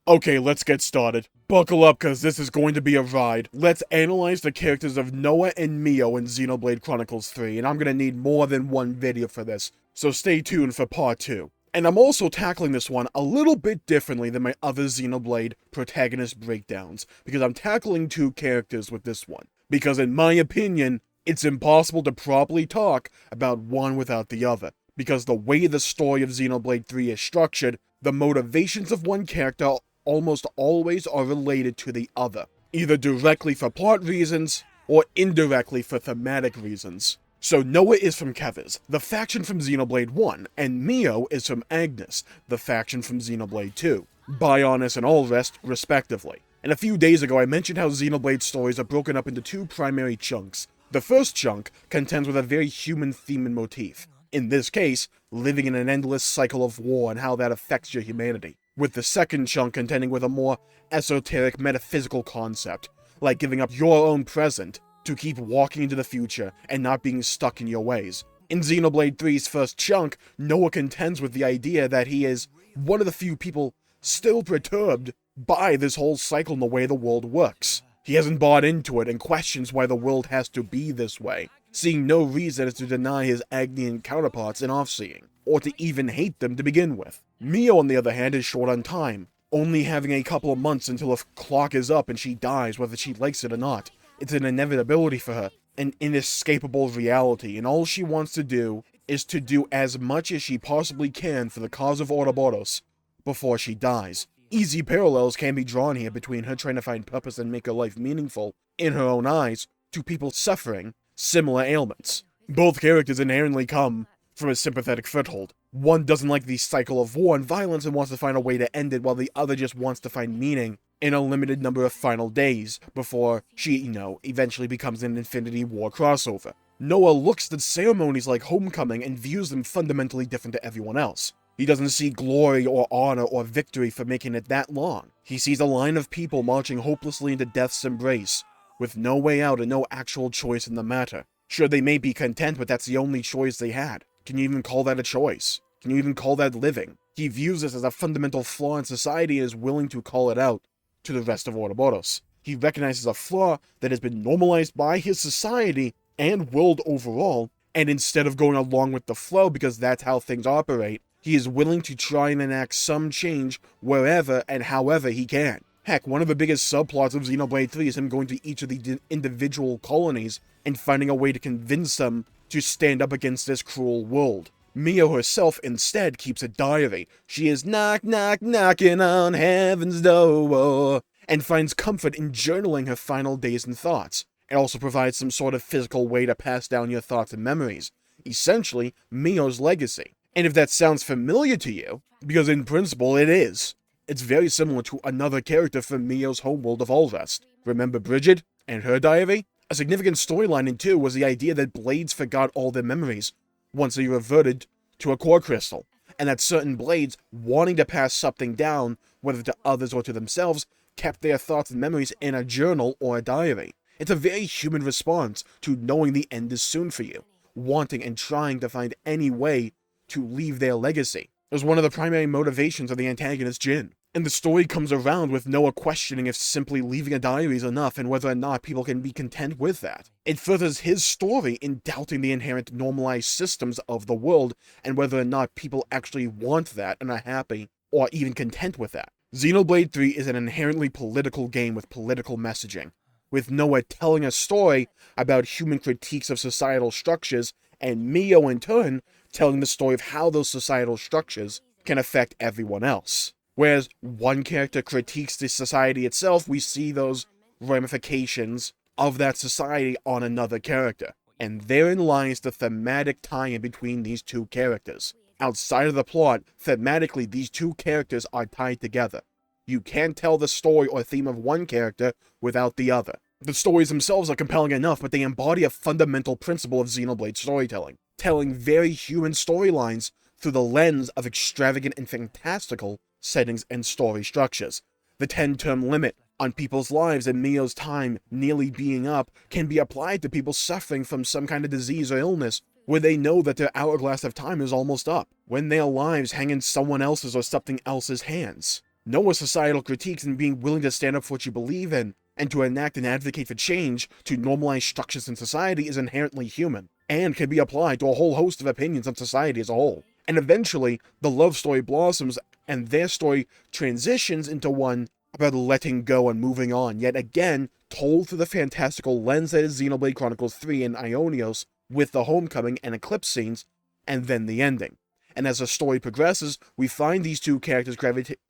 Okay, let's get started. Buckle up, cause this is going to be a ride. Let's analyze the characters of NOAH and MIO in Xenoblade Chronicles 3, and I'm gonna need more than one video for this, so stay tuned for part 2. And I'm also tackling this one a little bit differently than my other Xenoblade protagonist breakdowns, because I'm tackling two characters with this one. Because in my opinion, it's impossible to properly talk about one without the other, because the way the story of Xenoblade 3 is structured, the motivations of one character almost always are related to the other, either directly for plot reasons, or indirectly for thematic reasons. So NOAH is from Kevis, the faction from Xenoblade 1, and MIO is from Agnes, the faction from Xenoblade 2, Bionis and Allrest, respectively. And a few days ago I mentioned how Xenoblade stories are broken up into two primary chunks. The first chunk contends with a very human theme and motif. In this case, living in an endless cycle of war and how that affects your humanity. With the second chunk contending with a more esoteric metaphysical concept, like giving up your own present to keep walking into the future and not being stuck in your ways. In Xenoblade 3's first chunk, NOAH contends with the idea that he is one of the few people still perturbed by this whole cycle and the way the world works. He hasn't bought into it and questions why the world has to be this way, seeing no reason as to deny his Agnian counterparts in Offseeing, or to even hate them to begin with. MIO, on the other hand, is short on time, only having a couple of months until a clock is up and she dies whether she likes it or not. It's an inevitability for her, an inescapable reality, and all she wants to do is to do as much as she possibly can for the cause of Ouroboros before she dies. Easy parallels can be drawn here between her trying to find purpose and make her life meaningful, in her own eyes, to people suffering similar ailments. Both characters inherently come from a sympathetic foothold. One doesn't like the cycle of war and violence and wants to find a way to end it, while the other just wants to find meaning in a limited number of final days before she, eventually becomes an Infinity War crossover. NOAH looks at ceremonies like Homecoming and views them fundamentally different to everyone else. He doesn't see glory or honor or victory for making it that long. He sees a line of people marching hopelessly into death's embrace, with no way out and no actual choice in the matter. Sure, they may be content, but that's the only choice they had. Can you even call that a choice? Can you even call that living? He views this as a fundamental flaw in society and is willing to call it out to the rest of Ouroboros. He recognizes a flaw that has been normalized by his society and world overall, and instead of going along with the flow because that's how things operate, he is willing to try and enact some change wherever and however he can. Heck, one of the biggest subplots of Xenoblade 3 is him going to each of the individual colonies and finding a way to convince them to stand up against this cruel world. MIO herself instead keeps a diary. She is knock knock knocking on heaven's door, and finds comfort in journaling her final days and thoughts. It also provides some sort of physical way to pass down your thoughts and memories. Essentially, MIO's legacy. And if that sounds familiar to you, because in principle it is, it's very similar to another character from MIO's homeworld of Allrest. Remember Bridget and her diary? A significant storyline in 2 was the idea that Blades forgot all their memories once they reverted to a core crystal, and that certain Blades, wanting to pass something down, whether to others or to themselves, kept their thoughts and memories in a journal or a diary. It's a very human response to knowing the end is soon for you, wanting and trying to find any way to leave their legacy. It was one of the primary motivations of the antagonist Jin. And the story comes around with NOAH questioning if simply leaving a diary is enough and whether or not people can be content with that. It furthers his story in doubting the inherent normalized systems of the world and whether or not people actually want that and are happy or even content with that. Xenoblade 3 is an inherently political game with political messaging, with NOAH telling a story about human critiques of societal structures and MIO in turn telling the story of how those societal structures can affect everyone else. Whereas one character critiques the society itself, we see those ramifications of that society on another character. And therein lies the thematic tie-in between these two characters. Outside of the plot, thematically these two characters are tied together. You can't tell the story or theme of one character without the other. The stories themselves are compelling enough, but they embody a fundamental principle of Xenoblade storytelling, telling very human storylines through the lens of extravagant and fantastical settings and story structures. The 10-term limit on people's lives and MIO's time nearly being up can be applied to people suffering from some kind of disease or illness where they know that their hourglass of time is almost up, when their lives hang in someone else's or something else's hands. Noah's societal critiques and being willing to stand up for what you believe in, and to enact and advocate for change to normalize structures in society is inherently human, and can be applied to a whole host of opinions on society as a whole. And eventually, the love story blossoms, and their story transitions into one about letting go and moving on, yet again, told through the fantastical lens that is Xenoblade Chronicles 3 and Ionios, with the homecoming and eclipse scenes, and then the ending. And as the story progresses, we find these two characters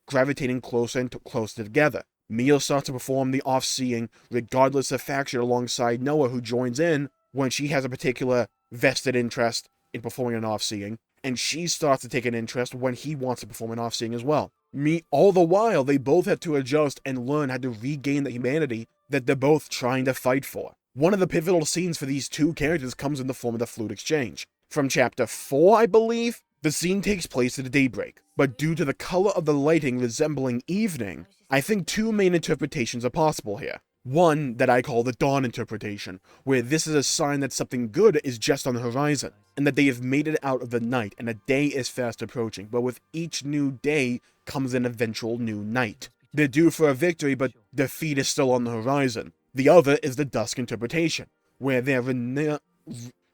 gravitating closer and closer together. Mio starts to perform the off-seeing, regardless of faction, alongside Noah, who joins in when she has a particular vested interest in performing an off-seeing, and she starts to take an interest when he wants to perform an off-seeing as well. All the while, they both have to adjust and learn how to regain the humanity that they're both trying to fight for. One of the pivotal scenes for these two characters comes in the form of the flute exchange. From chapter 4, I believe, the scene takes place at daybreak, but due to the color of the lighting resembling evening, I think two main interpretations are possible here. One that I call the dawn interpretation, where this is a sign that something good is just on the horizon, and that they have made it out of the night and a day is fast approaching, but with each new day comes an eventual new night. They're due for a victory, but defeat is still on the horizon. The other is the dusk interpretation, where their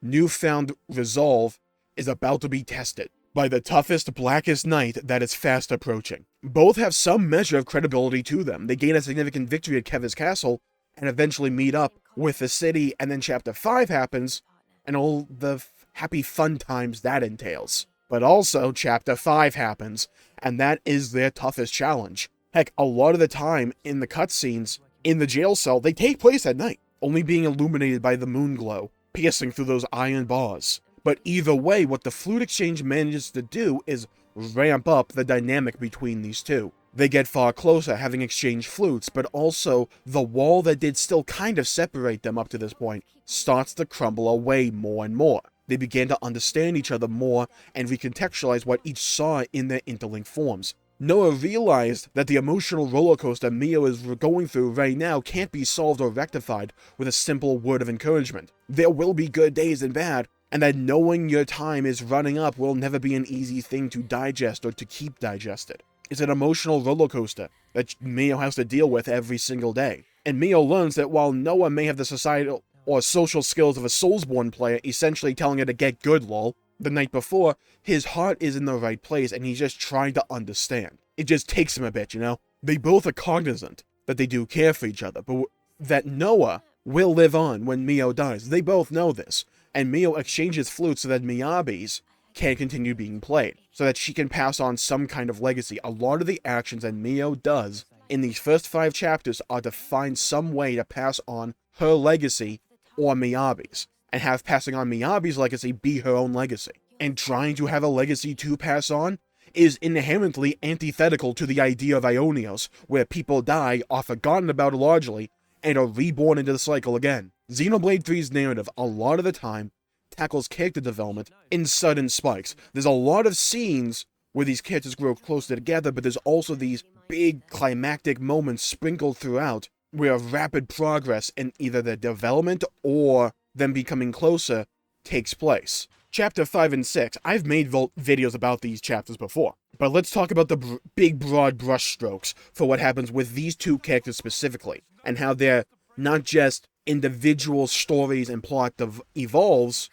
newfound resolve is about to be tested by the toughest, blackest night that is fast approaching. Both have some measure of credibility to them. They gain a significant victory at Kevin's castle, and eventually meet up with the city, and then chapter 5 happens, and all the happy fun times that entails. But also, chapter 5 happens, and that is their toughest challenge. Heck, a lot of the time in the cutscenes, in the jail cell, they take place at night, only being illuminated by the moon glow, piercing through those iron bars. But either way, what the flute exchange manages to do is ramp up the dynamic between these two. They get far closer, having exchanged flutes, but also the wall that did still kind of separate them up to this point starts to crumble away more and more. They begin to understand each other more and recontextualize what each saw in their interlinked forms. Noah realized that the emotional roller coaster Mio is going through right now can't be solved or rectified with a simple word of encouragement. There will be good days and bad, and that knowing your time is running up will never be an easy thing to digest or to keep digested. It's an emotional roller coaster that Mio has to deal with every single day. And Mio learns that while Noah may have the societal or social skills of a Soulsborne player, essentially telling her to get good lol, the night before, his heart is in the right place and he's just trying to understand. It just takes him a bit, you know? They both are cognizant that they do care for each other, but that Noah will live on when Mio dies. They both know this. And Mio exchanges flutes so that Miyabi's can continue being played, so that she can pass on some kind of legacy. A lot of the actions that Mio does in these first 5 chapters are to find some way to pass on her legacy or Miyabi's, and have passing on Miyabi's legacy be her own legacy. And trying to have a legacy to pass on is inherently antithetical to the idea of Ionios, where people die, are forgotten about largely, and are reborn into the cycle again. Xenoblade 3's narrative, a lot of the time, tackles character development in sudden spikes. There's a lot of scenes where these characters grow closer together, but there's also these big climactic moments sprinkled throughout where rapid progress in either their development or them becoming closer takes place. Chapter 5 and 6, I've made videos about these chapters before, but let's talk about the big broad brushstrokes for what happens with these two characters specifically, and how they're not just individual stories and plot evolves,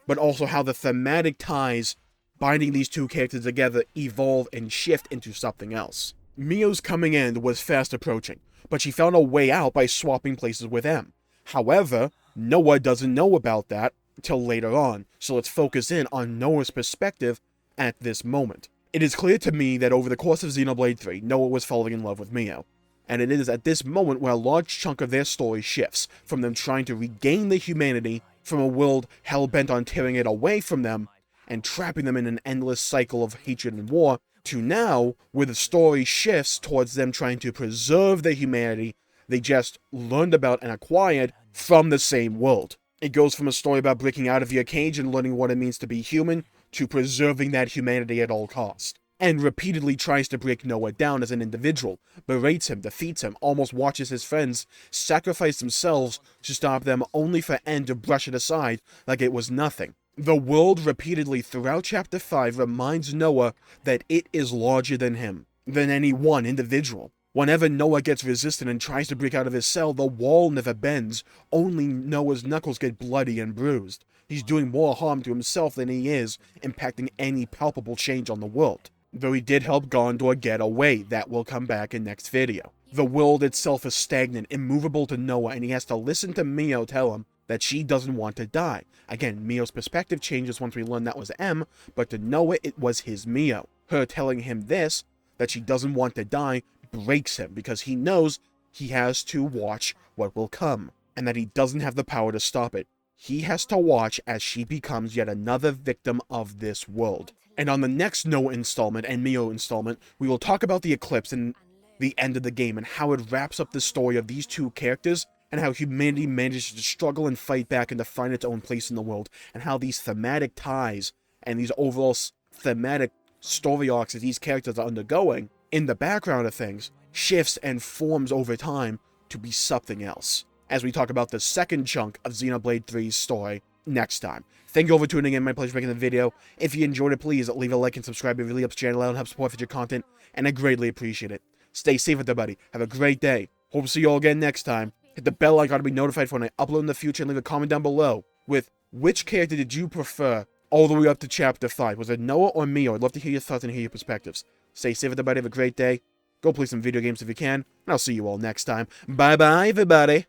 but also how the thematic ties binding these two characters together evolve and shift into something else. Mio's coming end was fast approaching, but she found a way out by swapping places with M. However, Noah doesn't know about that till later on, so let's focus in on Noah's perspective at this moment. It is clear to me that over the course of Xenoblade 3, Noah was falling in love with Mio, and it is at this moment where a large chunk of their story shifts from them trying to regain the humanity from a world hell-bent on tearing it away from them and trapping them in an endless cycle of hatred and war, to now, where the story shifts towards them trying to preserve the humanity they just learned about and acquired from the same world. It goes from a story about breaking out of your cage and learning what it means to be human, to preserving that humanity at all cost. And repeatedly tries to break Noah down as an individual, berates him, defeats him, almost watches his friends sacrifice themselves to stop them, only for N to brush it aside like it was nothing. The world repeatedly throughout chapter 5 reminds Noah that it is larger than him. than any one individual. Whenever Noah gets resistant and tries to break out of his cell, the wall never bends. Only Noah's knuckles get bloody and bruised. He's doing more harm to himself than he is impacting any palpable change on the world. Though he did help Gondor get away, that will come back in next video. The world itself is stagnant, immovable to Noah, and he has to listen to Mio tell him that she doesn't want to die. Again, Mio's perspective changes once we learn that was M, but to Noah it was his Mio. Her telling him this, that she doesn't want to die, breaks him because he knows he has to watch what will come, and that he doesn't have the power to stop it. He has to watch as she becomes yet another victim of this world. And on the next Noah installment and Mio installment, we will talk about the eclipse and the end of the game and how it wraps up the story of these two characters and how humanity manages to struggle and fight back and to find its own place in the world, and how these thematic ties and these overall thematic story arcs that these characters are undergoing in the background of things shifts and forms over time to be something else, as we talk about the second chunk of Xenoblade 3's story next time. Thank you all for tuning in. My pleasure making the video. If you enjoyed it, please leave a like and subscribe. It really helps the channel out and helps support future content, and I greatly appreciate it. Stay safe with everybody. Have a great day. Hope to see you all again next time. Hit the bell icon to be notified for when I upload in the future, and leave a comment down below with which character did you prefer all the way up to Chapter 5. Was it Noah or Mio? I'd love to hear your thoughts and hear your perspectives. Stay safe, everybody. Have a great day. Go play some video games if you can. And I'll see you all next time. Bye-bye, everybody.